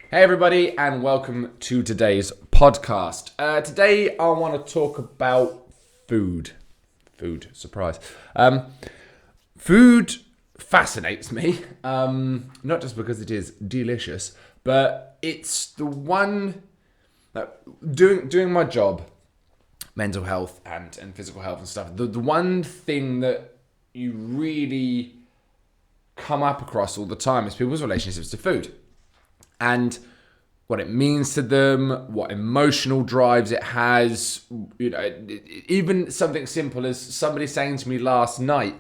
Hey everybody, and welcome to today's podcast. Today I want to talk about food. Food, surprise. Food fascinates me, not just because it is delicious, but it's the one, doing my job, mental health and physical health and stuff, the one thing that you really come up across all the time is people's relationships to food. And what it means to them, what emotional drives it has, even something simple as somebody saying to me last night,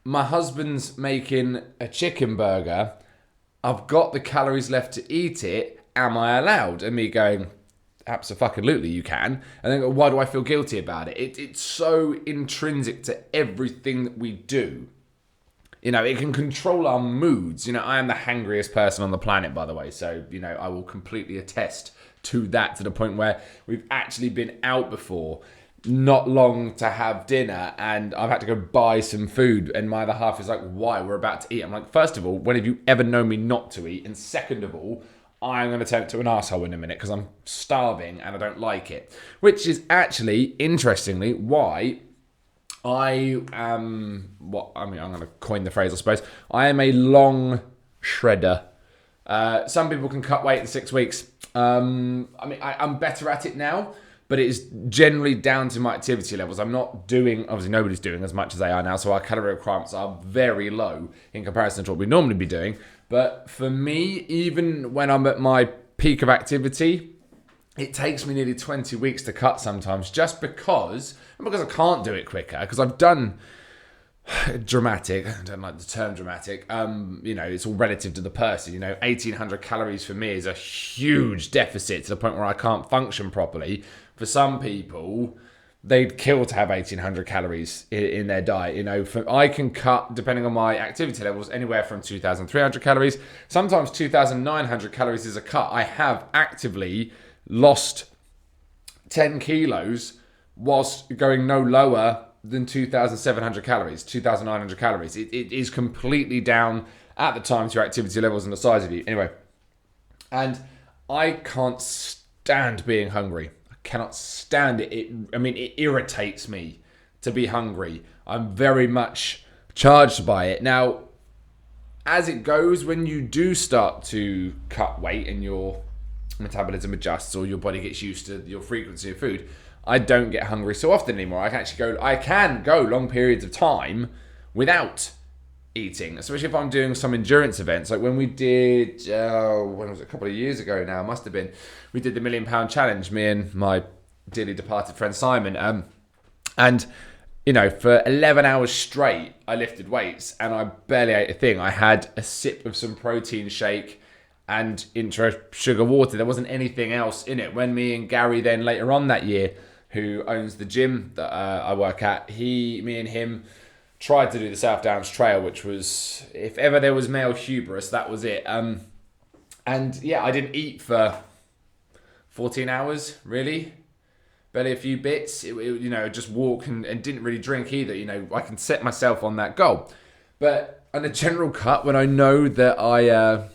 my husband's making a chicken burger, I've got the calories left to eat it, am I allowed? And me going, absolutely you can. And then why do I feel guilty about it? It's so intrinsic to everything that we do. It can control our moods. I am the hangriest person on the planet, by the way. So, I will completely attest to that, to the point where we've actually been out before, not long to have dinner, and I've had to go buy some food. And my other half is like, why? We're about to eat. I'm like, first of all, when have you ever known me not to eat? And second of all, I'm going to turn into an arsehole in a minute because I'm starving and I don't like it. Which is actually, interestingly, why I'm going to coin the phrase, I suppose. I am a long shredder. Some people can cut weight in 6 weeks. I'm better at it now, but it is generally down to my activity levels. I'm not doing, obviously nobody's doing as much as they are now, so our calorie requirements are very low in comparison to what we normally be doing. But for me, even when I'm at my peak of activity, it takes me nearly 20 weeks to cut sometimes, just because I can't do it quicker, because I've done dramatic, I don't like the term dramatic, it's all relative to the person. 1,800 calories for me is a huge deficit to the point where I can't function properly. For some people, they'd kill to have 1,800 calories in their diet. I can cut, depending on my activity levels, anywhere from 2,300 calories. Sometimes 2,900 calories is a cut. I have actively lost 10 kilos whilst going no lower than 2,700 calories, 2,900 calories. It is completely down at the time to your activity levels and the size of you. Anyway, and I can't stand being hungry. I cannot stand it. It irritates me to be hungry. I'm very much charged by it. Now, as it goes, when you do start to cut weight and your metabolism adjusts or your body gets used to your frequency of food, I don't get hungry so often anymore. I can go long periods of time without eating, especially if I'm doing some endurance events. Like when we did, when was it, a couple of years ago now, must have been, we did the £1 Million Challenge, me and my dearly departed friend Simon. And for 11 hours straight, I lifted weights and I barely ate a thing. I had a sip of some protein shake and intro sugar water. There wasn't anything else in it. When me and Gary then later on that year, who owns the gym that I work at, me and him tried to do the South Downs Trail, which was, if ever there was male hubris, that was it. And yeah, I didn't eat for 14 hours, really. Barely a few bits. Just walk and didn't really drink either. I can set myself on that goal. But on a general cut, when I know that I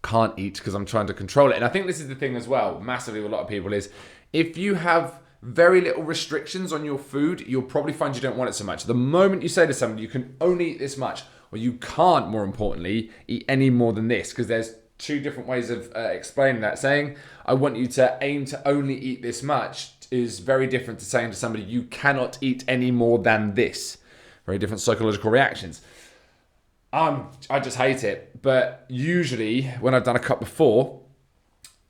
can't eat because I'm trying to control it. And I think this is the thing as well, massively with a lot of people, is if you have very little restrictions on your food, you'll probably find you don't want it so much. The moment you say to somebody, you can only eat this much, or you can't, more importantly, eat any more than this, because there's two different ways of explaining that. Saying, I want you to aim to only eat this much is very different to saying to somebody, you cannot eat any more than this. Very different psychological reactions. I just hate it. But usually, when I've done a cut before,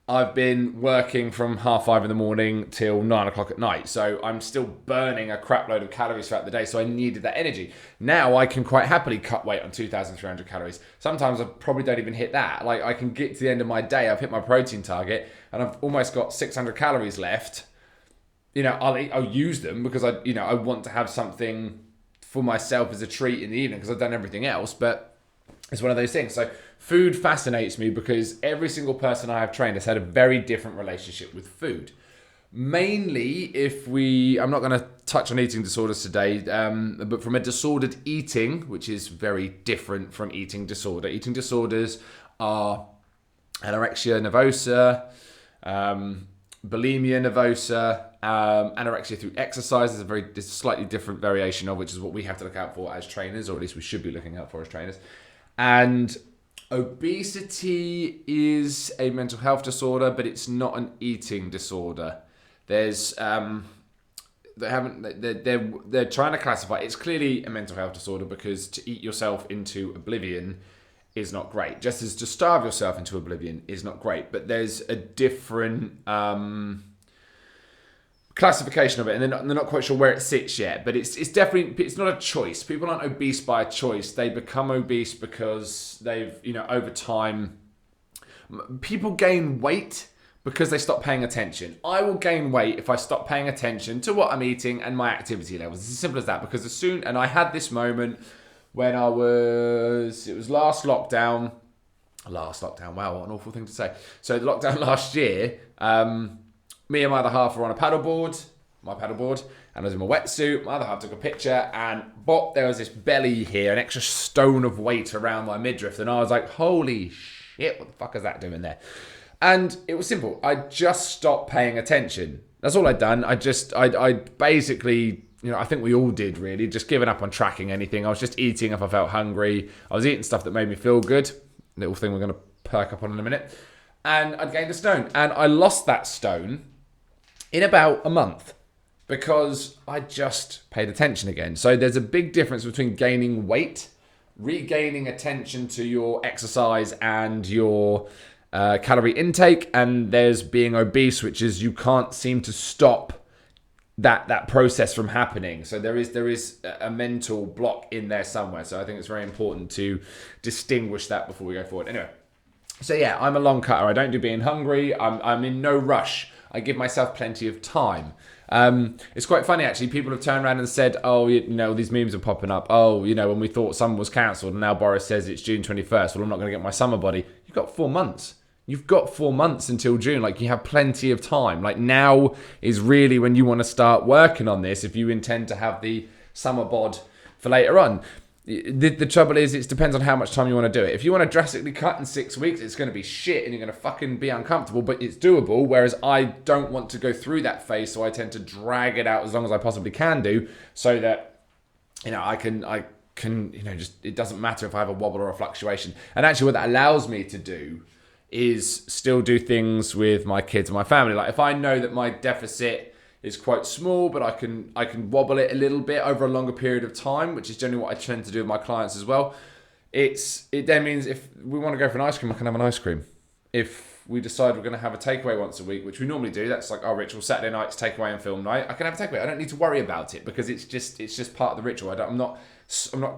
I've been working from 5:30 in the morning till 9 o'clock at night. So I'm still burning a crap load of calories throughout the day. So I needed that energy. Now I can quite happily cut weight on 2,300 calories. Sometimes I probably don't even hit that. Like I can get to the end of my day, I've hit my protein target, and I've almost got 600 calories left. I'll use them because I want to have something for myself as a treat in the evening because I've done everything else. But it's one of those things. So food fascinates me because every single person I have trained has had a very different relationship with food. Mainly I'm not going to touch on eating disorders today, but from a disordered eating, which is very different from eating disorder. Eating disorders are anorexia nervosa, bulimia nervosa, anorexia through exercise is a slightly different variation of, which is what we have to look out for as trainers, or at least we should be looking out for as trainers. And obesity is a mental health disorder, but it's not an eating disorder. There's they're trying to classify. It's clearly a mental health disorder because to eat yourself into oblivion is not great. Just as to starve yourself into oblivion is not great. But there's a different classification of it, and they're not quite sure where it sits yet. But it's definitely, it's not a choice. People aren't obese by a choice. They become obese because they've, over time, people gain weight because they stop paying attention. I will gain weight if I stop paying attention to what I'm eating and my activity levels. It's as simple as that. Because and I had this moment when it was last lockdown. Wow, what an awful thing to say. So the lockdown last year, me and my other half were on my paddleboard, and I was in my wetsuit. My other half took a picture, and there was this belly here, an extra stone of weight around my midriff, and I was like, holy shit, what the fuck is that doing there? And it was simple. I just stopped paying attention. That's all I'd done. I basically, I think we all did really, just given up on tracking anything. I was just eating if I felt hungry. I was eating stuff that made me feel good. Little thing we're going to perk up on in a minute. And I'd gained a stone. And I lost that stone in about a month because I just paid attention again. So there's a big difference between gaining weight, regaining attention to your exercise and your calorie intake, and there's being obese, which is you can't seem to stop that process from happening. So there is a mental block in there somewhere. So I think it's very important to distinguish that before we go forward. Anyway, so yeah, I'm a long cutter. I don't do being hungry. I'm in no rush. I give myself plenty of time. It's quite funny actually. People have turned around and said, "Oh, these memes are popping up. Oh, when we thought summer was cancelled, and now Boris says it's June 21st. Well, I'm not going to get my summer body." You've got 4 months. You've got 4 months until June. Like, you have plenty of time. Like, now is really when you want to start working on this if you intend to have the summer bod for later on. The trouble is, it depends on how much time you want to do it. If you want to drastically cut in 6 weeks, it's going to be shit and you're going to fucking be uncomfortable, but it's doable. Whereas I don't want to go through that phase, so I tend to drag it out as long as I possibly can do, so that, I can just, it doesn't matter if I have a wobble or a fluctuation. And actually what that allows me to do is still do things with my kids and my family. Like, if I know that my deficit is quite small, but I can wobble it a little bit over a longer period of time, which is generally what I tend to do with my clients as well. It then means if we want to go for an ice cream, I can have an ice cream. If we decide we're going to have a takeaway once a week, which we normally do, that's like our ritual. Saturday night's takeaway and film night. I can have a takeaway. I don't need to worry about it because it's just part of the ritual. I'm not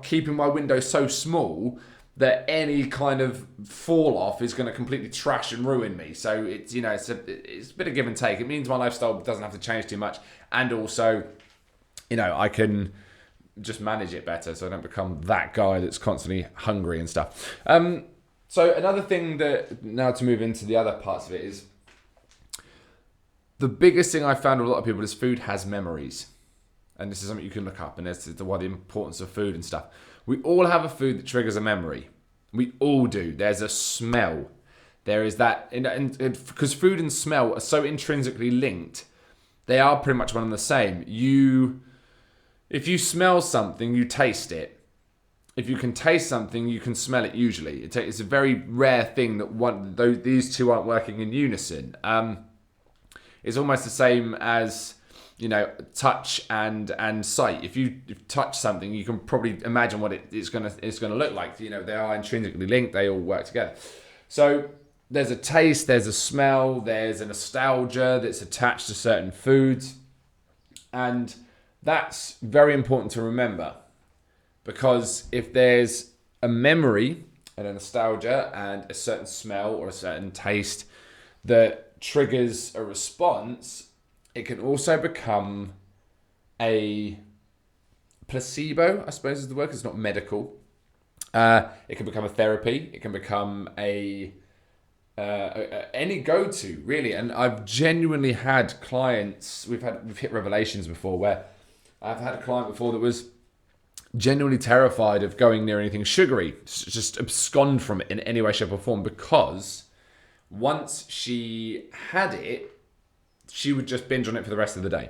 keeping my window so small that any kind of fall off is going to completely trash and ruin me. So it's it's a bit of give and take. It means my lifestyle doesn't have to change too much, and also I can just manage it better, so I don't become that guy that's constantly hungry and stuff. So another thing that, now to move into the other parts of it, is the biggest thing I found with a lot of people is food has memories. And this is something you can look up, and that's why the importance of food and stuff. We all have a food that triggers a memory. We all do. There's a smell. There is that, and because food and smell are so intrinsically linked, they are pretty much one and the same. If you smell something, you taste it. If you can taste something, you can smell it usually. It's a very rare thing that these two aren't working in unison. It's almost the same as touch and sight. If you touch something, you can probably imagine what it's gonna look like. They are intrinsically linked. They all work together. So there's a taste, there's a smell, there's a nostalgia that's attached to certain foods, and that's very important to remember, because if there's a memory and a nostalgia and a certain smell or a certain taste that triggers a response, it can also become a placebo, I suppose is the word, 'cause it's not medical. It can become a therapy. It can become any go-to, really. And I've genuinely had clients, we've hit revelations before, where I've had a client before that was genuinely terrified of going near anything sugary, just abscond from it in any way, shape or form, because once she had it, she would just binge on it for the rest of the day.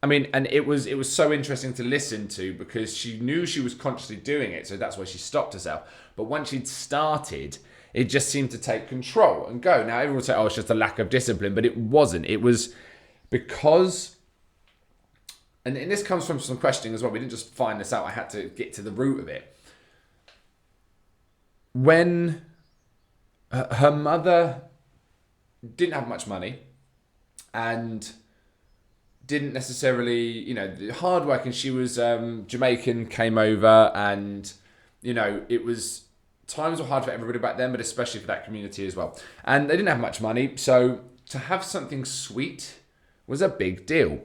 I mean, and it was so interesting to listen to because she knew she was consciously doing it, so that's why she stopped herself. But once she'd started, it just seemed to take control and go. Now, everyone would say, oh, it's just a lack of discipline, but it wasn't. It was because, and this comes from some questioning as well. We didn't just find this out. I had to get to the root of it. When her mother didn't have much money and didn't necessarily, hardworking. She was Jamaican, came over, and, it was, times were hard for everybody back then, but especially for that community as well. And they didn't have much money, so to have something sweet was a big deal.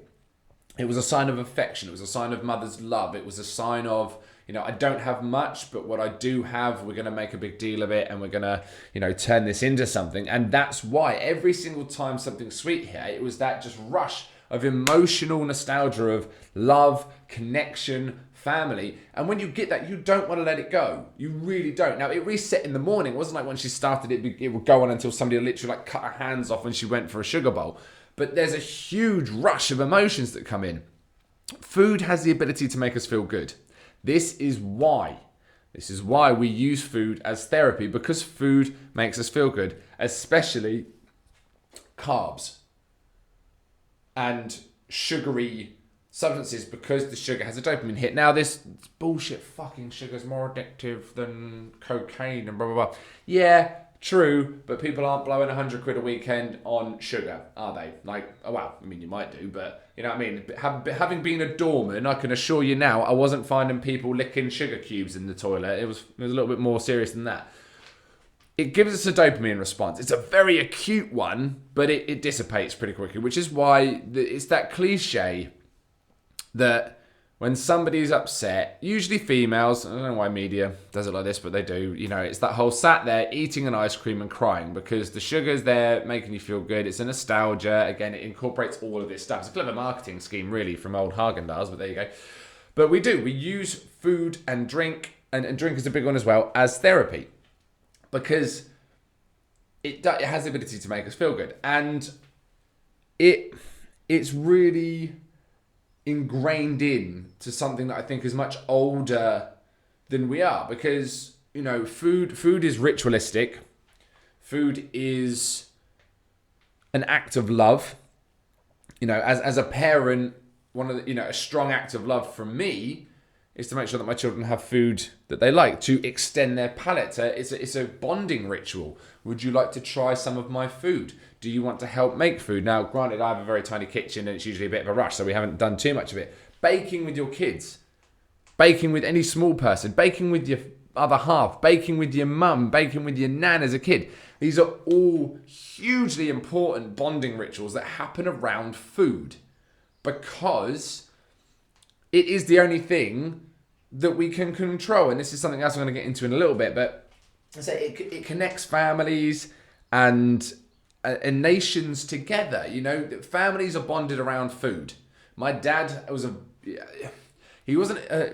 It was a sign of affection. It was a sign of mother's love. It was a sign of, I don't have much, but what I do have, we're going to make a big deal of it, and we're going to, turn this into something. And that's why every single time something sweet here, it was that just rush of emotional nostalgia of love, connection, family. And when you get that, you don't want to let it go. You really don't. Now, it reset in the morning. It wasn't like when she started, it would go on until somebody literally cut her hands off when she went for a sugar bowl. But there's a huge rush of emotions that come in. Food has the ability to make us feel good. This is why we use food as therapy, because food makes us feel good, especially carbs and sugary substances, because the sugar has a dopamine hit. Now, this bullshit fucking sugar is more addictive than cocaine and blah, blah, blah. Yeah, true, but people aren't blowing 100 quid a weekend on sugar, are they? You might do, but you know what I mean? Having been a doorman, I can assure you now, I wasn't finding people licking sugar cubes in the toilet. It was a little bit more serious than that. It gives us a dopamine response. It's a very acute one, but it dissipates pretty quickly, which is why it's that cliche that when somebody's upset, usually females, I don't know why media does it like this, but they do, it's that whole sat there eating an ice cream and crying because the sugar's there making you feel good. It's a nostalgia. Again, it incorporates all of this stuff. It's a clever marketing scheme, really, from old Haagen-Dazs, but there you go. But we use food and drink, and drink is a big one as well, as therapy. Because it has the ability to make us feel good. And it's really ingrained in to something that I think is much older than we are. Because, food is ritualistic. Food is an act of love. As a parent, one of the, a strong act of love from me is to make sure that my children have food that they like, to extend their palate. It's a bonding ritual. Would you like to try some of my food? Do you want to help make food? Now, granted, I have a very tiny kitchen and it's usually a bit of a rush, so we haven't done too much of it. Baking with your kids, baking with any small person, baking with your other half, baking with your mum, baking with your nan as a kid. These are all hugely important bonding rituals that happen around food, because it is the only thing that we can control. And this is something else I'm going to get into in a little bit, but it connects families and nations together. Families are bonded around food. My dad was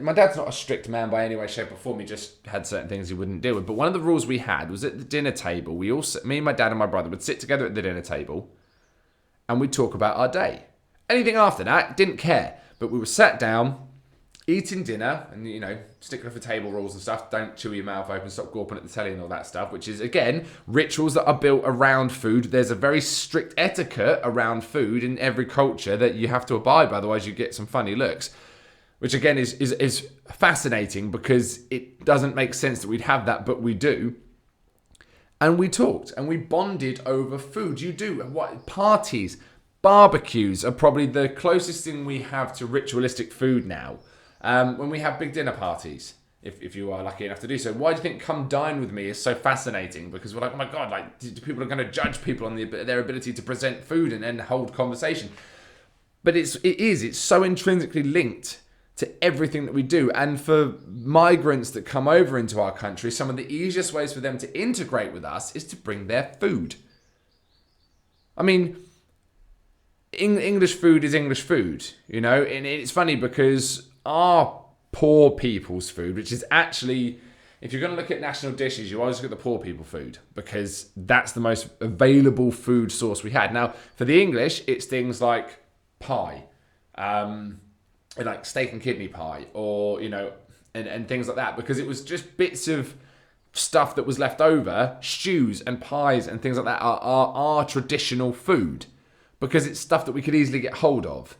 my dad's not a strict man by any way, shape or form. He just had certain things he wouldn't deal with. But one of the rules we had was at the dinner table, me and my dad and my brother would sit together at the dinner table and we'd talk about our day. Anything after that, didn't care. But we were sat down, eating dinner, and, sticking for table rules and stuff. Don't chew your mouth open, stop gawping at the telly and all that stuff, which is, again, rituals that are built around food. There's a very strict etiquette around food in every culture that you have to abide by, otherwise you get some funny looks. Which, again, is fascinating because it doesn't make sense that we'd have that, but we do. And we talked, and we bonded over food. You do. Parties, barbecues are probably the closest thing we have to ritualistic food now. When we have big dinner parties, if you are lucky enough to do so. Why do you think Come Dine With Me is so fascinating? Because we're like, oh my God, people are going to judge people on their ability to present food and hold conversation. But it's so intrinsically linked to everything that we do. And for migrants that come over into our country, some of the easiest ways for them to integrate with us is to bring their food. I mean, English food is English food, and it's funny because our poor people's food, which is actually, if you're going to look at national dishes, you always look at the poor people food because that's the most available food source we had. Now, for the English, it's things like pie, like steak and kidney pie, or, and things like that, because it was just bits of stuff that was left over. Stews and pies and things like that are our traditional food because it's stuff that we could easily get hold of.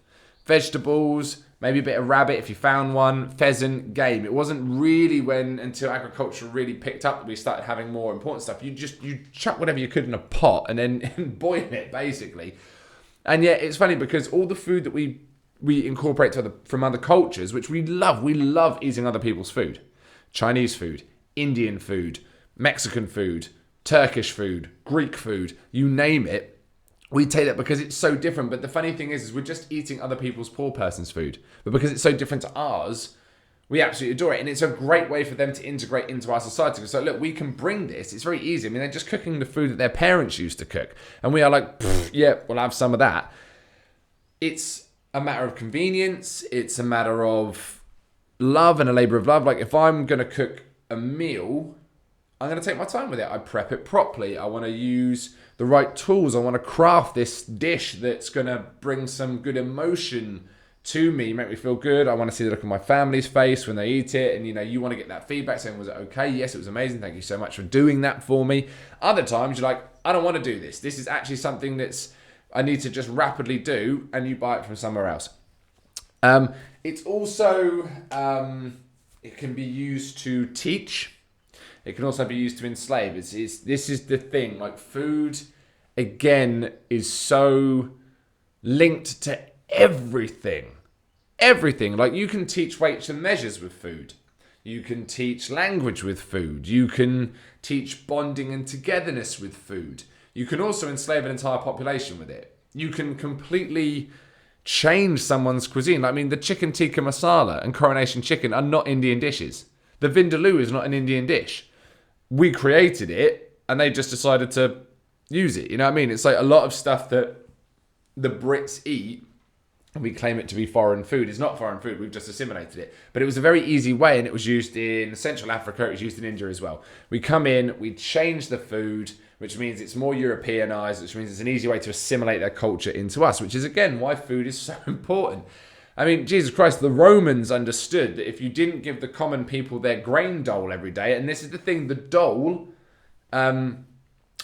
Vegetables, maybe a bit of rabbit if you found one, pheasant, game. It wasn't really until agriculture really picked up that we started having more important stuff. You chuck whatever you could in a pot and then boil it, basically. And yet it's funny because all the food that we incorporate from other cultures, which we love eating other people's food. Chinese food, Indian food, Mexican food, Turkish food, Greek food, you name it. We take that because it's so different. But the funny thing is we're just eating other people's poor person's food. But because it's so different to ours, we absolutely adore it. And it's a great way for them to integrate into our society. So look, we can bring this. It's very easy. I mean, they're just cooking the food that their parents used to cook. And we are like, yeah, we'll have some of that. It's a matter of convenience. It's a matter of love and a labor of love. Like if I'm going to cook a meal, I'm going to take my time with it. I prep it properly. I want to use the right tools. I want to craft this dish that's going to bring some good emotion to me, make me feel good. I want to see the look on my family's face when they eat it. And, you want to get that feedback saying, was it okay? Yes, it was amazing. Thank you so much for doing that for me. Other times you're like, I don't want to do this. This is actually something I need to just rapidly do. And you buy it from somewhere else. It's also, it can be used to teach. It can also be used to enslave. This is the thing. Like food, again, is so linked to everything. Everything. Like you can teach weights and measures with food. You can teach language with food. You can teach bonding and togetherness with food. You can also enslave an entire population with it. You can completely change someone's cuisine. I mean, the chicken tikka masala and coronation chicken are not Indian dishes. The vindaloo is not an Indian dish. We created it and they just decided to use it. You know what I mean? It's like a lot of stuff that the Brits eat and we claim it to be foreign food. It's not foreign food. We've just assimilated it. But it was a very easy way and it was used in Central Africa. It was used in India as well. We come in, we change the food, which means it's more Europeanized, which means it's an easy way to assimilate their culture into us, which is, again, why food is so important. I mean, Jesus Christ, the Romans understood that if you didn't give the common people their grain dole every day, and this is the thing, the dole and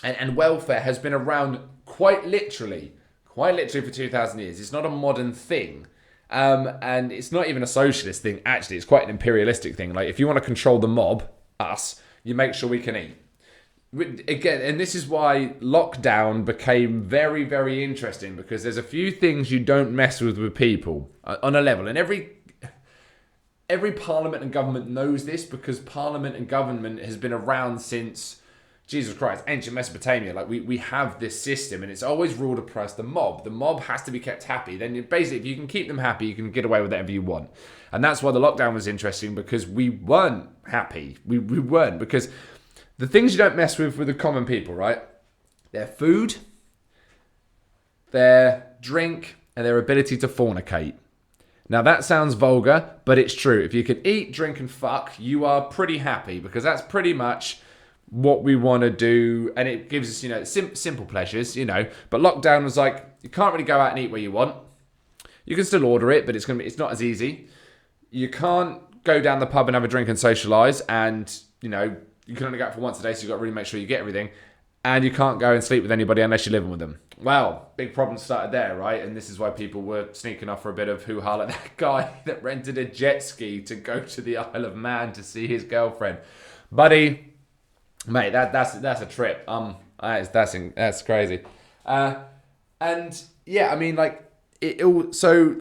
welfare has been around quite literally for 2,000 years. It's not a modern thing. And it's not even a socialist thing, actually. It's quite an imperialistic thing. Like, if you want to control the mob, us, you make sure we can eat. Again, and this is why lockdown became very, very interesting, because there's a few things you don't mess with people on a level. And every parliament and government knows this, because parliament and government has been around since, Jesus Christ, ancient Mesopotamia. Like we have this system and it's always ruled across the mob. The mob has to be kept happy. Then basically, if you can keep them happy, you can get away with whatever you want. And that's why the lockdown was interesting, because we weren't happy. We weren't, because the things you don't mess with the common people, right? Their food, their drink, and their ability to fornicate. Now that sounds vulgar, but it's true. If you can eat, drink, and fuck, you are pretty happy, because that's pretty much what we want to do. And it gives us, simple pleasures, But lockdown was like, you can't really go out and eat where you want. You can still order it, but it's not as easy. You can't go down the pub and have a drink and socialise, and, you can only go out for once a day, so you've got to really make sure you get everything. And you can't go and sleep with anybody unless you're living with them. Well, big problem started there, right? And this is why people were sneaking off for a bit of hoo-ha, like that guy that rented a jet ski to go to the Isle of Man to see his girlfriend. Buddy, mate, that's a trip. That's crazy. And yeah, I mean, like so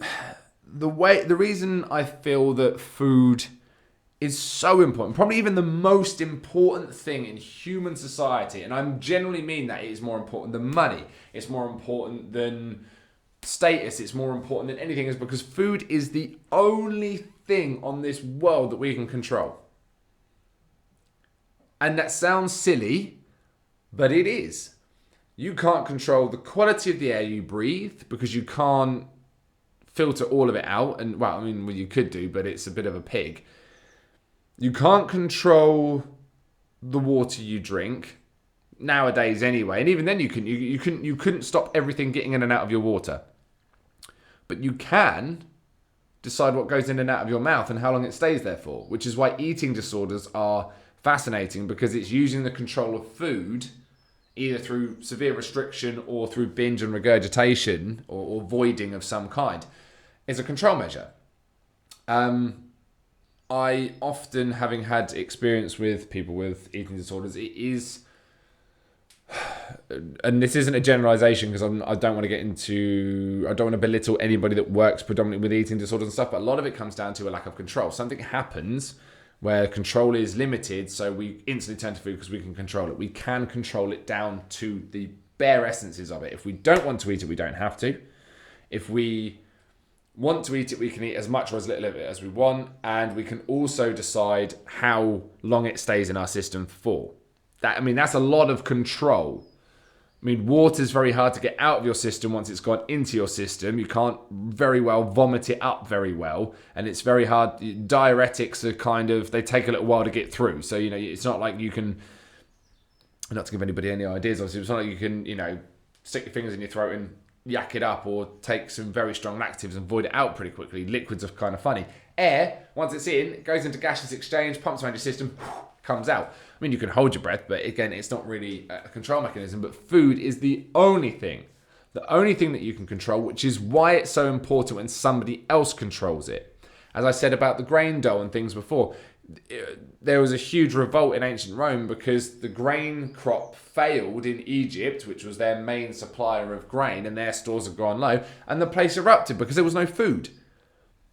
the reason I feel that food is so important, probably even the most important thing in human society, and I generally mean that it is more important than money, it's more important than status, it's more important than anything, is because food is the only thing on this world that we can control. And that sounds silly, but it is. You can't control the quality of the air you breathe, because you can't filter all of it out, and you could do, but it's a bit of a pig. You can't control the water you drink nowadays anyway. And even then you couldn't stop everything getting in and out of your water. But you can decide what goes in and out of your mouth and how long it stays there for, which is why eating disorders are fascinating, because it's using the control of food either through severe restriction or through binge and regurgitation or voiding of some kind. It's a control measure. I often, having had experience with people with eating disorders, it is, and this isn't a generalization because I don't want to belittle anybody that works predominantly with eating disorders and stuff, but a lot of it comes down to a lack of control. Something happens where control is limited, so we instantly turn to food because we can control it. We can control it down to the bare essences of it. If we don't want to eat it, we don't have to. If we want to eat it, we can eat as much or as little of it as we want, and we can also decide how long it stays in our system for. That's a lot of control. Water's very hard to get out of your system once it's gone into your system. You can't very well vomit it up very well, and it's very hard. Diuretics are they take a little while to get through. So, it's not like you can, not to give anybody any ideas, obviously, it's not like you can, stick your fingers in your throat and yak it up, or take some very strong laxatives and void it out pretty quickly. Liquids are kind of funny. Air, once it's in, it goes into gaseous exchange, pumps around your system, comes out. You can hold your breath, but again, it's not really a control mechanism. But food is the only thing that you can control, which is why it's so important when somebody else controls it. As I said about the grain dough and things before, there was a huge revolt in ancient Rome because the grain crop failed in Egypt, which was their main supplier of grain, and their stores had gone low, and the place erupted because there was no food.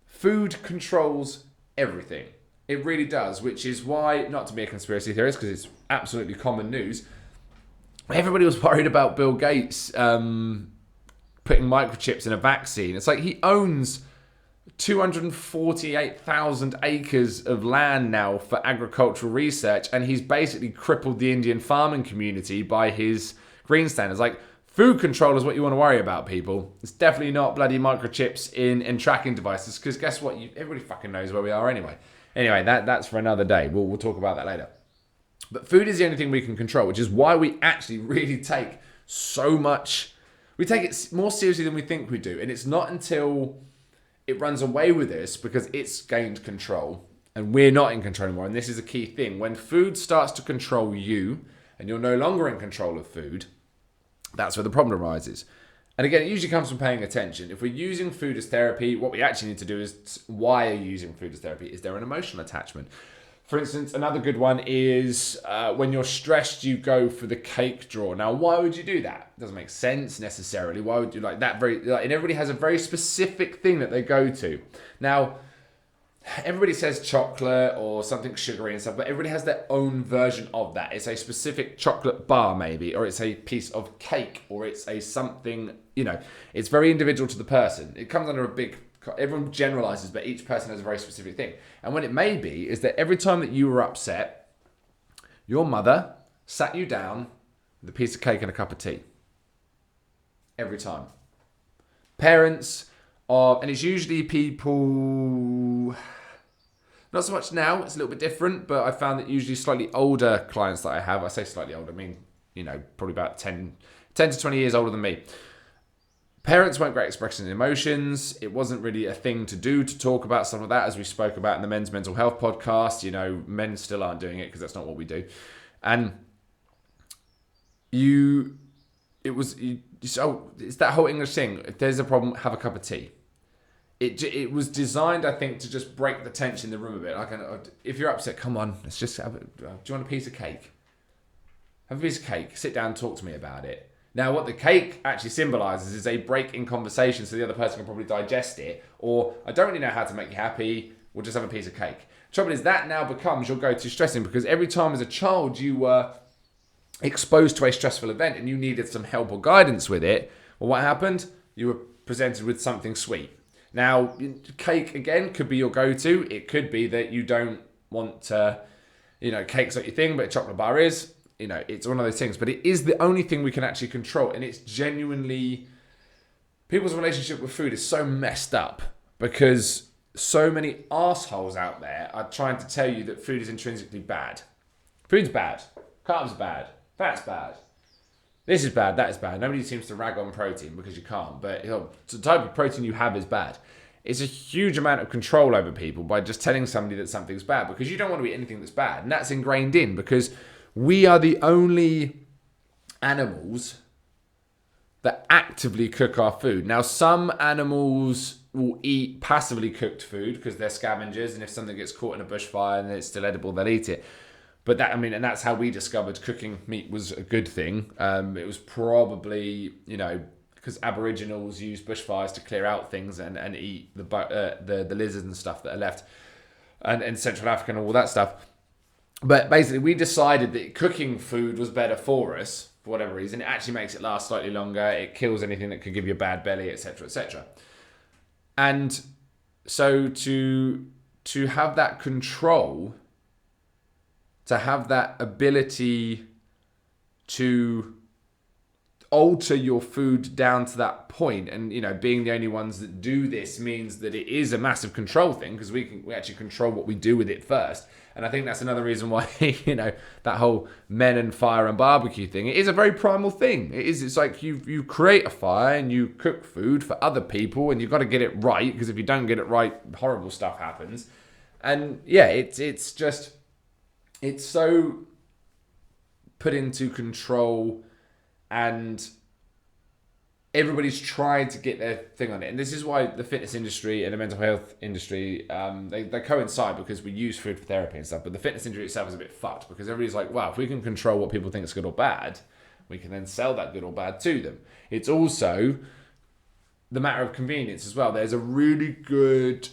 Food controls everything. It really does, which is why, not to be a conspiracy theorist, because it's absolutely common news, everybody was worried about Bill Gates putting microchips in a vaccine. It's like he owns 248,000 acres of land now for agricultural research, and he's basically crippled the Indian farming community by his green standards. Food control is what you want to worry about, people. It's definitely not bloody microchips in tracking devices, because guess what? Everybody fucking knows where we are anyway. Anyway, that's for another day. We'll talk about that later. But food is the only thing we can control, which is why we actually really take so much. We take it more seriously than we think we do. And it's not until it runs away with us because it's gained control and we're not in control anymore. And this is a key thing. When food starts to control you and you're no longer in control of food, that's where the problem arises. And again, it usually comes from paying attention. If we're using food as therapy, what we actually need to do is, why are you using food as therapy? Is there an emotional attachment? For instance, another good one is when you're stressed, you go for the cake drawer. Now, why would you do that? It doesn't make sense necessarily. Why would you like that? And everybody has a very specific thing that they go to. Now, everybody says chocolate or something sugary and stuff, but everybody has their own version of that. It's a specific chocolate bar maybe, or it's a piece of cake, or it's a something, it's very individual to the person. It comes under everyone generalizes, but each person has a very specific thing. And what it may be is that every time that you were upset, your mother sat you down with a piece of cake and a cup of tea. Every time. Parents are, and it's usually people, not so much now, it's a little bit different, but I found that usually slightly older clients that I have, I say slightly older, probably about 10 to 20 years older than me. Parents weren't great expressing emotions. It wasn't really a thing to do to talk about stuff like that, as we spoke about in the Men's Mental Health podcast. Men still aren't doing it because that's not what we do. And it's that whole English thing. If there's a problem, have a cup of tea. It was designed, I think, to just break the tension in the room a bit. If you're upset, come on, let's just have it. Do you want a piece of cake? Have a piece of cake. Sit down and talk to me about it. Now, what the cake actually symbolises is a break in conversation so the other person can probably digest it. Or, I don't really know how to make you happy, we'll just have a piece of cake. Trouble is, that now becomes your go-to stressing, because every time as a child you were exposed to a stressful event and you needed some help or guidance with it, well, what happened? You were presented with something sweet. Now, cake, again, could be your go-to. It could be that you don't want to, cake's not your thing, but a chocolate bar is. It's one of those things. But it is the only thing we can actually control. And it's genuinely, people's relationship with food is so messed up because so many assholes out there are trying to tell you that food is intrinsically bad. Food's bad. Carbs bad. Fat's bad. This is bad, that is bad. Nobody seems to rag on protein because you can't. But the type of protein you have is bad. It's a huge amount of control over people by just telling somebody that something's bad, because you don't want to eat anything that's bad. And that's ingrained in, because we are the only animals that actively cook our food. Now, some animals will eat passively cooked food because they're scavengers, and if something gets caught in a bushfire and it's still edible, they'll eat it. But and that's how we discovered cooking meat was a good thing. It was probably, because Aboriginals use bushfires to clear out things and eat the lizards and stuff that are left, and in Central Africa and all that stuff. But basically, we decided that cooking food was better for us for whatever reason. It actually makes it last slightly longer. It kills anything that could give you a bad belly, etc., etc. And so to have that control, to have that ability to alter your food down to that point, and being the only ones that do this means that it is a massive control thing, because we actually control what we do with it first. And I think that's another reason why that whole men and fire and barbecue thing, it is a very primal thing. It's like you create a fire and you cook food for other people, and you've got to get it right, because if you don't get it right, horrible stuff happens. And yeah, it's so put into control, and everybody's tried to get their thing on it. And this is why the fitness industry and the mental health industry, they coincide, because we use food for therapy and stuff. But the fitness industry itself is a bit fucked, because everybody's like, wow, if we can control what people think is good or bad, we can then sell that good or bad to them. It's also the matter of convenience as well. There's a really good...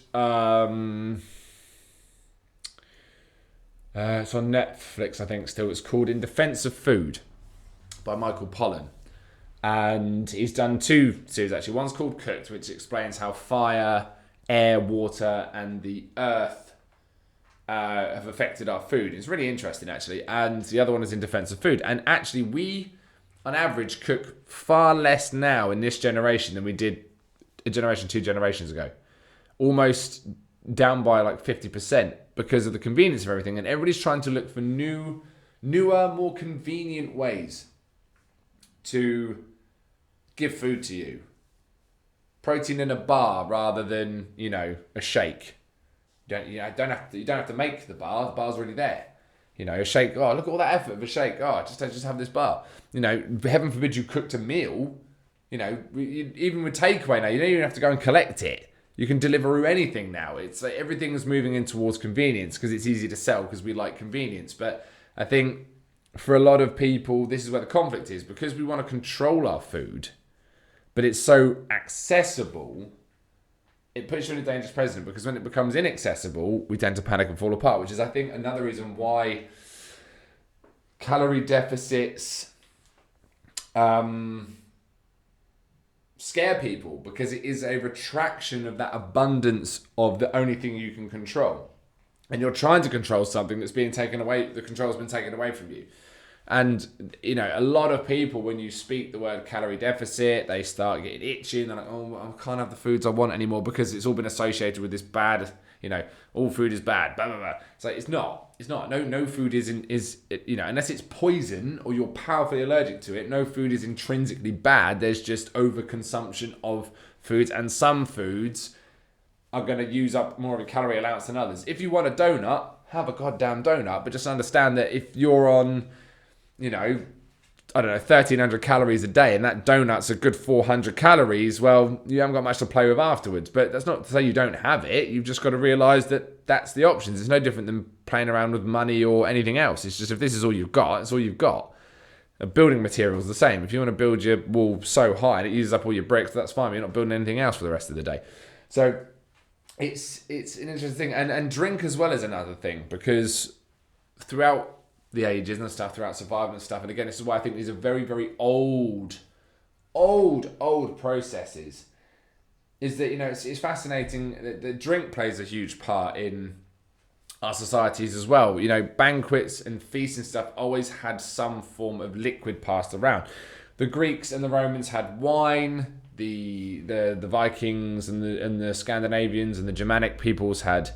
it's on Netflix, I think, still. It's called In Defense of Food by Michael Pollan. And he's done 2 series, actually. One's called Cooked, which explains how fire, air, water, and the earth have affected our food. It's really interesting, actually. And the other one is In Defense of Food. And actually, we, on average, cook far less now in this generation than we did a generation, 2 generations ago. Almost down by like 50%, because of the convenience of everything. And everybody's trying to look for newer, more convenient ways to give food to you. Protein in a bar rather than, a shake. You don't have to make the bar. The bar's already there. A shake. Oh, look at all that effort of a shake. Oh, just have this bar. Heaven forbid you cooked a meal. Even with takeaway now, you don't even have to go and collect it. You can deliver anything now. It's like everything's moving in towards convenience, because it's easy to sell, because we like convenience. But I think for a lot of people, this is where the conflict is, because we want to control our food, but it's so accessible, it puts you in a dangerous precedent, because when it becomes inaccessible, we tend to panic and fall apart, which is, I think, another reason why calorie deficits scare people, because it is a retraction of that abundance of the only thing you can control. And you're trying to control something that's being taken away, the control's been taken away from you. And, a lot of people, when you speak the word calorie deficit, they start getting itchy, and they're like, oh, I can't have the foods I want anymore, because it's all been associated with this bad, all food is bad, blah, blah, blah. It's like, it's not. No food is unless it's poison or you're powerfully allergic to it, no food is intrinsically bad. There's just overconsumption of foods, and some foods are going to use up more of a calorie allowance than others. If you want a donut, have a goddamn donut, but just understand that if you're on, 1,300 calories a day, and that donut's a good 400 calories, well, you haven't got much to play with afterwards. But that's not to say you don't have it. You've just got to realise that that's the options. It's no different than playing around with money or anything else. It's just, if this is all you've got, it's all you've got. Building materials the same. If you want to build your wall so high and it uses up all your bricks, that's fine. You're not building anything else for the rest of the day. So it's an interesting thing. And drink as well is another thing, because throughout the ages and stuff, throughout survival and stuff, and again, this is why I think these are very, very old processes, is that, it's fascinating that drink plays a huge part in our societies as well. Banquets and feasts and stuff always had some form of liquid passed around. The Greeks and the Romans had wine, the Vikings and the Scandinavians and the Germanic peoples had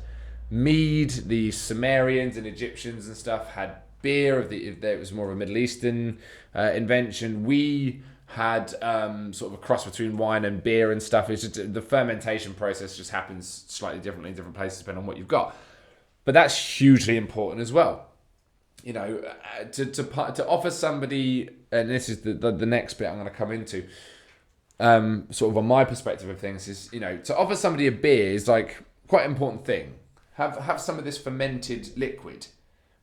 mead, the Sumerians and Egyptians and stuff had beer, if it was more of a Middle Eastern invention. We had sort of a cross between wine and beer and stuff. It's just the fermentation process just happens slightly differently in different places depending on what you've got. But that's hugely important as well. You know, to offer somebody, and this is the next bit I'm going to come into, sort of on my perspective of things, is, you know, to offer somebody a beer is like quite an important thing. Have some of this fermented liquid,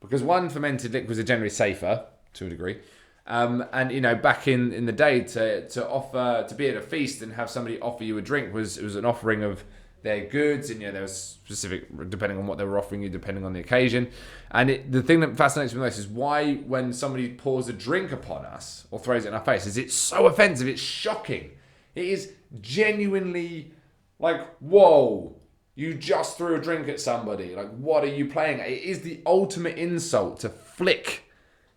because one, fermented liquids are generally safer to a degree, and you know, back in the day, to be at a feast and have somebody offer you a drink was an offering of their goods, and you know, there was specific depending on what they were offering you, depending on the occasion. And the thing that fascinates me most is why, when somebody pours a drink upon us or throws it in our face, is it's so offensive, it's shocking. It is genuinely like, whoa, you just threw a drink at somebody. Like, what are you playing at? It is the ultimate insult to flick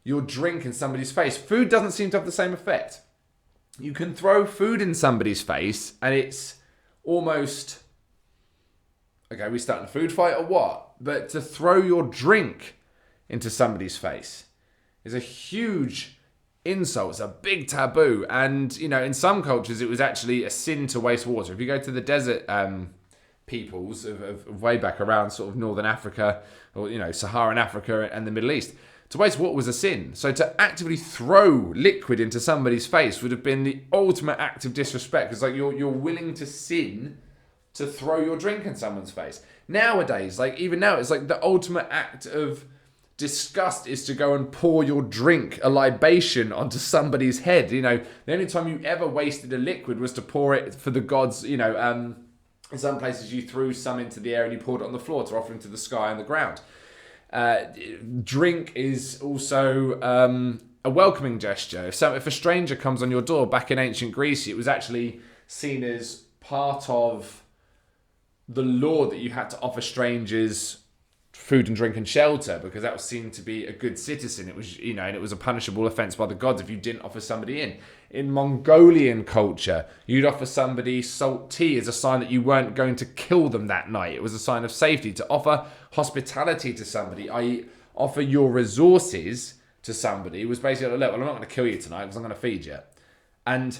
your drink in somebody's face. Food doesn't seem to have the same effect. You can throw food in somebody's face and it's almost, okay, we starting a food fight or what? But to throw your drink into somebody's face is a huge insult. It's a big taboo. And, you know, in some cultures, it was actually a sin to waste water. If you go to the desert peoples of way back around sort of Northern Africa, or, you know, Saharan Africa and the Middle East, to waste water was a sin. So to actively throw liquid into somebody's face would have been the ultimate act of disrespect. It's like you're willing to sin to throw your drink in someone's face. Nowadays, like even now, it's like the ultimate act of disgust is to go and pour your drink, a libation, onto somebody's head. You know, the only time you ever wasted a liquid was to pour it for the gods. You know, in some places you threw some into the air and you poured it on the floor to offer into the sky and the ground. Drink is also a welcoming gesture. If a stranger comes on your door, back in ancient Greece, it was actually seen as part of the law that you had to offer strangers food and drink and shelter, because that was seen to be a good citizen. It was, you know, and it was a punishable offense by the gods if you didn't offer somebody in. In Mongolian culture, you'd offer somebody salt tea as a sign that you weren't going to kill them that night. It was a sign of safety. To offer hospitality to somebody, i.e. offer your resources to somebody, was basically like, look, well, I'm not going to kill you tonight because I'm going to feed you. And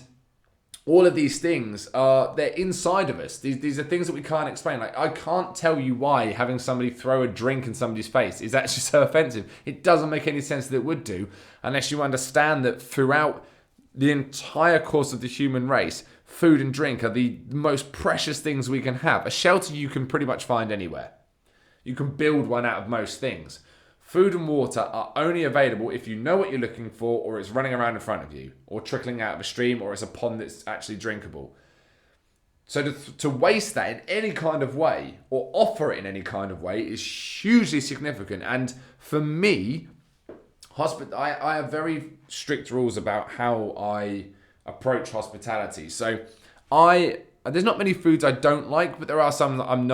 all of these things they're inside of us. These are things that we can't explain. Like, I can't tell you why having somebody throw a drink in somebody's face is actually so offensive. It doesn't make any sense that it would do, unless you understand that throughout the entire course of the human race, food and drink are the most precious things we can have. A shelter you can pretty much find anywhere. You can build one out of most things. Food and water are only available if you know what you're looking for, or it's running around in front of you, or trickling out of a stream, or it's a pond that's actually drinkable. So to waste that in any kind of way, or offer it in any kind of way, is hugely significant. And for me, I have very strict rules about how I approach hospitality. So there's not many foods I don't like, but there are some that I'm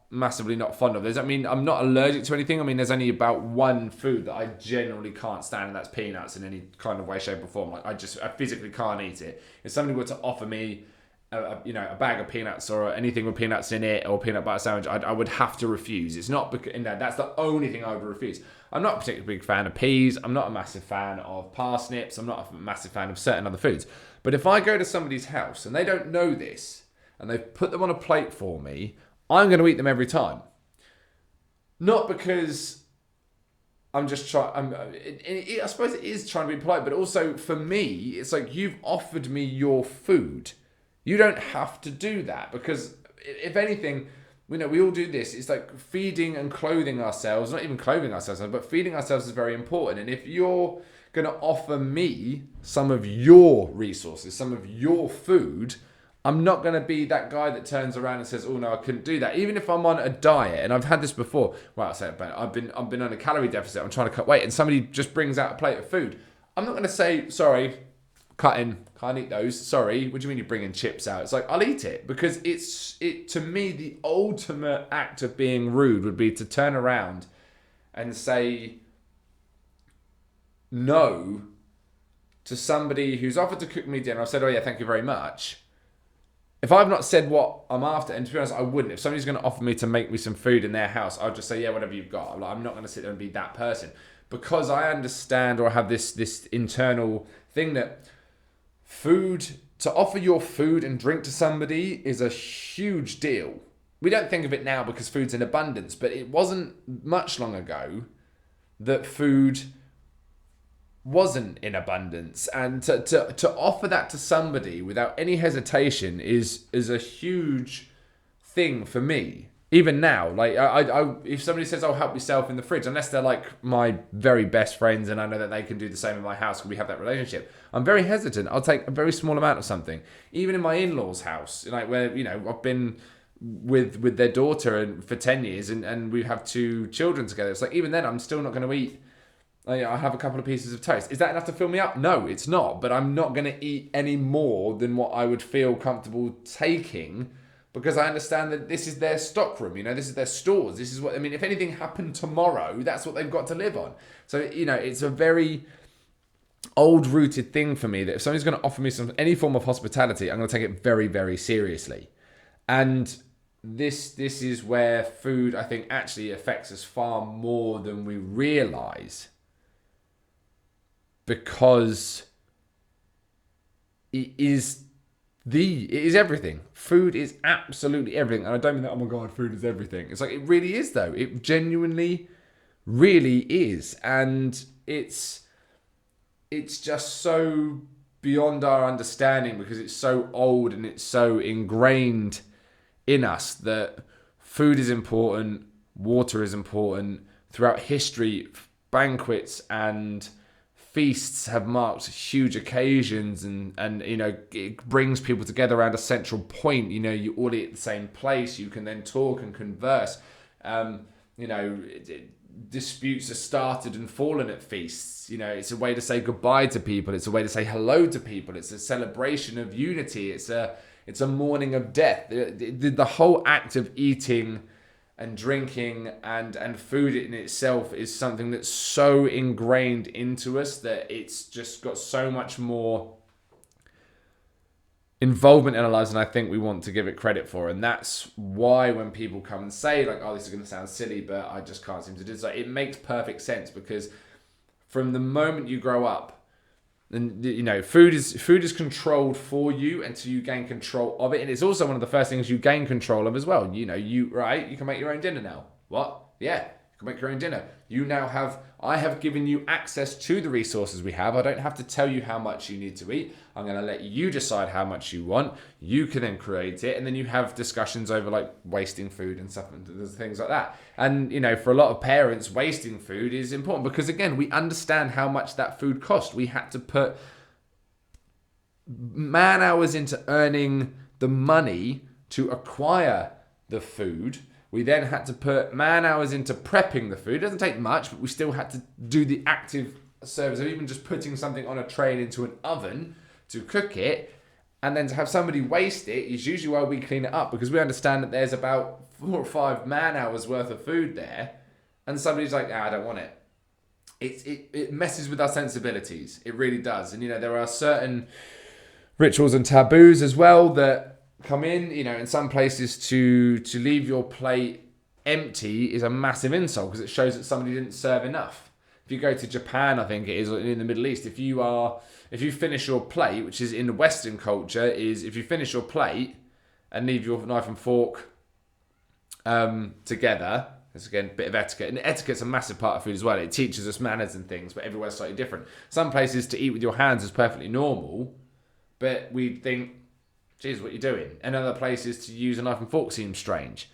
massively not fond of. Does that mean I'm not allergic to anything? I mean, there's only about one food that I generally can't stand, and that's peanuts in any kind of way, shape, or form. Like I physically can't eat it. If somebody were to offer me a bag of peanuts or anything with peanuts in it, or peanut butter sandwich, I would have to refuse. It's not because that's the only thing I would refuse. I'm not a particularly big fan of peas. I'm not a massive fan of parsnips. I'm not a massive fan of certain other foods. But if I go to somebody's house and they don't know this, and they've put them on a plate for me, I'm going to eat them every time. Not because I'm just trying. I suppose it is trying to be polite, but also for me, it's like, you've offered me your food. You don't have to do that, because if anything, we all do this. It's like feeding and clothing ourselves. Not even clothing ourselves, but feeding ourselves is very important. And if you're going to offer me some of your resources, some of your food, I'm not going to be that guy that turns around and says, oh no, I couldn't do that. Even if I'm on a diet, and I've had this before. Well, I say it, but I've been on a calorie deficit. I'm trying to cut weight, and somebody just brings out a plate of food. I'm not going to say, sorry, cutting, can't eat those. Sorry, what do you mean you're bringing chips out? It's like, I'll eat it, because to me, the ultimate act of being rude would be to turn around and say no to somebody who's offered to cook me dinner. I've said, oh yeah, thank you very much. If I've not said what I'm after, and to be honest, I wouldn't. If somebody's going to offer me to make me some food in their house, I'll just say, yeah, whatever you've got. I'm not going to sit there and be that person. because I understand or have this internal thing that food, to offer your food and drink to somebody is a huge deal. We don't think of it now because food's in abundance, but it wasn't much long ago that food wasn't in abundance, and to offer that to somebody without any hesitation is a huge thing for me. Even now, like I if somebody says, "Oh, help yourself in the fridge," unless they're like my very best friends and I know that they can do the same in my house and we have that relationship, I'm very hesitant. I'll take a very small amount of something. Even in my in-laws' house, like where I've been with their daughter for 10 years and we have 2 children together. It's like even then I'm still not going to eat. I have a couple of pieces of toast. Is that enough to fill me up? No, it's not. But I'm not going to eat any more than what I would feel comfortable taking, because I understand that this is their stockroom. This is their stores. This is what, if anything happened tomorrow, that's what they've got to live on. So, it's a very old-rooted thing for me that if somebody's going to offer me any form of hospitality, I'm going to take it very, very seriously. And this is where food, I think, actually affects us far more than we realise. Because it is everything. Food is absolutely everything. And I don't mean that, oh my God, food is everything. It's like, it really is though. It genuinely really is. And it's just so beyond our understanding because it's so old and it's so ingrained in us that food is important, water is important. Throughout history, banquets and feasts have marked huge occasions and it brings people together around a central point. You all eat at the same place. You can then talk and converse. Disputes are started and fallen at feasts. It's a way to say goodbye to people. It's a way to say hello to people. It's a celebration of unity. It's a mourning of death. The whole act of eating and drinking and food in itself is something that's so ingrained into us that it's just got so much more involvement in our lives than I think we want to give it credit for. And that's why when people come and say, like, oh, this is going to sound silly, but I just can't seem to do this, it makes perfect sense, because from the moment you grow up, and food is controlled for you until you gain control of it, and it's also one of the first things you gain control of as well. You can make your own dinner now. What? Yeah, you can make your own dinner. I have given you access to the resources we have. I don't have to tell you how much you need to eat. I'm going to let you decide how much you want. You can then create it, and then you have discussions over like wasting food and stuff and things like that. And for a lot of parents, wasting food is important because, again, we understand how much that food cost. We had to put man hours into earning the money to acquire the food. We then had to put man hours into prepping the food. It doesn't take much, but we still had to do the active service of even just putting something on a tray and into an oven to cook it. And then to have somebody waste it is usually why we clean it up, because we understand that there's about 4 or 5 man hours worth of food there. And somebody's like, I don't want it. It messes with our sensibilities. It really does. And, there are certain rituals and taboos as well that come in some places to leave your plate empty is a massive insult, because it shows that somebody didn't serve enough. If you go to Japan, I think it is, in the Middle East, if you finish your plate, which is in the Western culture, is if you finish your plate and leave your knife and fork together, that's again a bit of etiquette. And etiquette's a massive part of food as well. It teaches us manners and things, but everywhere's slightly different. Some places to eat with your hands is perfectly normal, but we think, geez, what are you doing? And other places to use a knife and fork seems strange.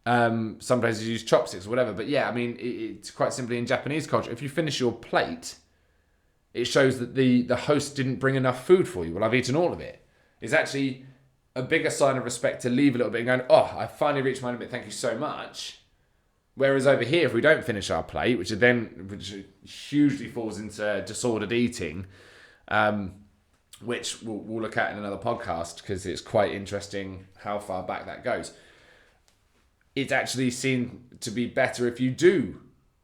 Some places use chopsticks or whatever. But yeah, it's quite simply in Japanese culture, if you finish your plate, it shows that the host didn't bring enough food for you. Well, I've eaten all of it. It's actually a bigger sign of respect to leave a little bit and going, oh, I finally reached my limit, thank you so much. Whereas over here, if we don't finish our plate, which hugely falls into disordered eating, which we'll look at in another podcast because it's quite interesting how far back that goes. It's actually seen to be better if you do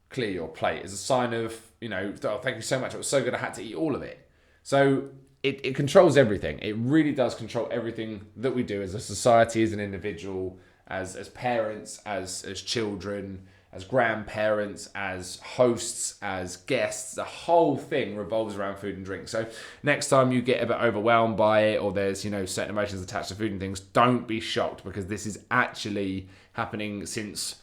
clear your plate as a sign of, oh, thank you so much. It was so good I had to eat all of it. So it controls everything. It really does control everything that we do as a society, as an individual, as parents, as children, as grandparents, as hosts, as guests. The whole thing revolves around food and drink. So next time you get a bit overwhelmed by it, or there's, certain emotions attached to food and things, don't be shocked, because this is actually happening since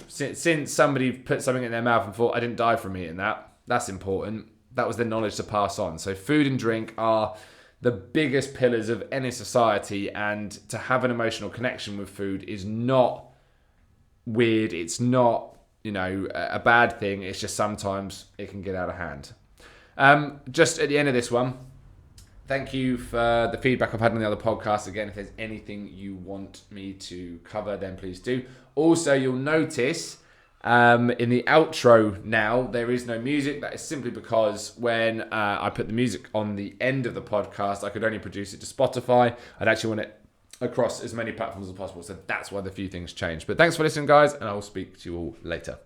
somebody put something in their mouth and thought, I didn't die from eating that. That's important. That was the knowledge to pass on. So food and drink are the biggest pillars of any society, and to have an emotional connection with food is not weird. It's not, a bad thing. It's just sometimes it can get out of hand. Just at the end of this one, thank you for the feedback I've had on the other podcast. Again, if there's anything you want me to cover, then please do. Also, you'll notice in the outro now, there is no music. That is simply because when I put the music on the end of the podcast, I could only produce it to Spotify. I'd actually want it across as many platforms as possible. So that's why the few things changed. But thanks for listening, guys, and I will speak to you all later.